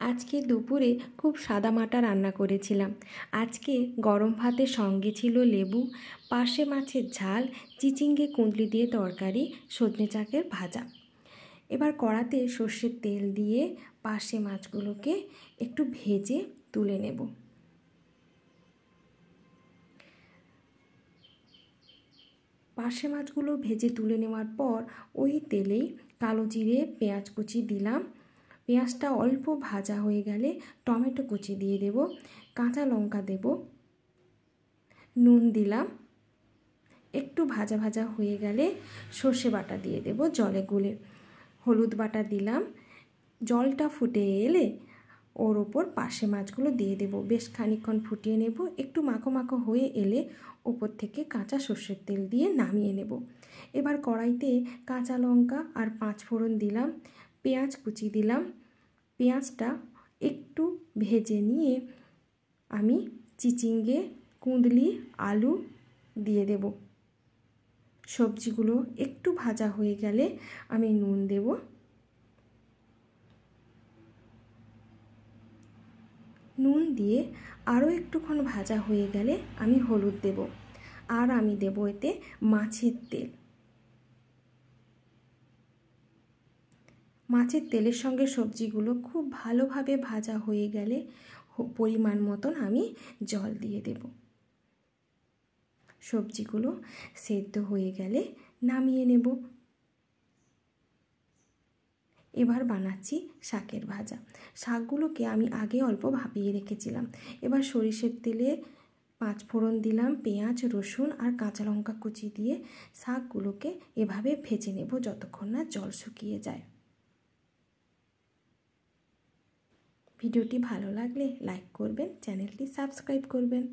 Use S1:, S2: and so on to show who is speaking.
S1: আজকে দুপুরে খুব সাদামাটা রান্না করেছিলাম। আজকে গরম ভাতের সঙ্গে ছিল লেবু, পার্শে মাছের ঝাল, চিচিঙ্গে কুঁদলি দিয়ে তরকারি, সজনে শাকের ভাজা। এবার কড়াতে সর্ষের তেল দিয়ে পার্শে মাছগুলোকে একটু ভেজে তুলে নেব। পার্শে মাছগুলো ভেজে তুলে নেওয়ার পর ওই তেলেই কালো জিরে, পেঁয়াজ কুচি দিলাম। পেঁয়াজটা অল্প ভাজা হয়ে গেলে টমেটো কুচি দিয়ে দেব, কাঁচা লঙ্কা দেব, নুন দিলাম। একটু ভাজা ভাজা হয়ে গেলে সর্ষে বাটা দিয়ে দেব জলে গুলে, হলুদ বাটা দিলাম। জলটা ফুটে এলে ওর ওপর পার্শে মাছগুলো দিয়ে দেব, বেশ খানিকক্ষণ ফুটিয়ে নেব। একটু মাখো মাখো হয়ে এলে ওপর থেকে কাঁচা সর্ষের তেল দিয়ে নামিয়ে নেব। এবার কড়াইতে কাঁচা লঙ্কা আর 5 ফোড়ন দিলাম, পেঁয়াজ কুচি দিলাম। পেঁয়াজটা একটু ভেজে নিয়ে আমি চিচিঙ্গে, কুঁদলি, আলু দিয়ে দেব। সবজিগুলো একটু ভাজা হয়ে গেলে আমি নুন দেব। নুন দিয়ে আরও একটুক্ষণ ভাজা হয়ে গেলে আমি হলুদ দেব, আর আমি দেব এতে মাছের তেল। মাছের তেলের সঙ্গে সবজিগুলো খুব ভালোভাবে ভাজা হয়ে গেলে পরিমাণ মতন আমি জল দিয়ে দেব। সবজিগুলো সেদ্ধ হয়ে গেলে নামিয়ে নেব। এবার বানাচ্ছি শাকের ভাজা। শাকগুলোকে আমি আগে অল্প ভাপিয়ে রেখেছিলাম। এবার সরিষার তেলে 5 ফোড়ন দিলাম, পেঁয়াজ, রসুন আর কাঁচা লঙ্কা কুচি দিয়ে শাকগুলোকে এভাবে ভেজে নেব যতক্ষণ না জল শুকিয়ে যায়। ভিডিওটি ভালো লাগলে লাইক করবেন, চ্যানেলটি সাবস্ক্রাইব করবেন।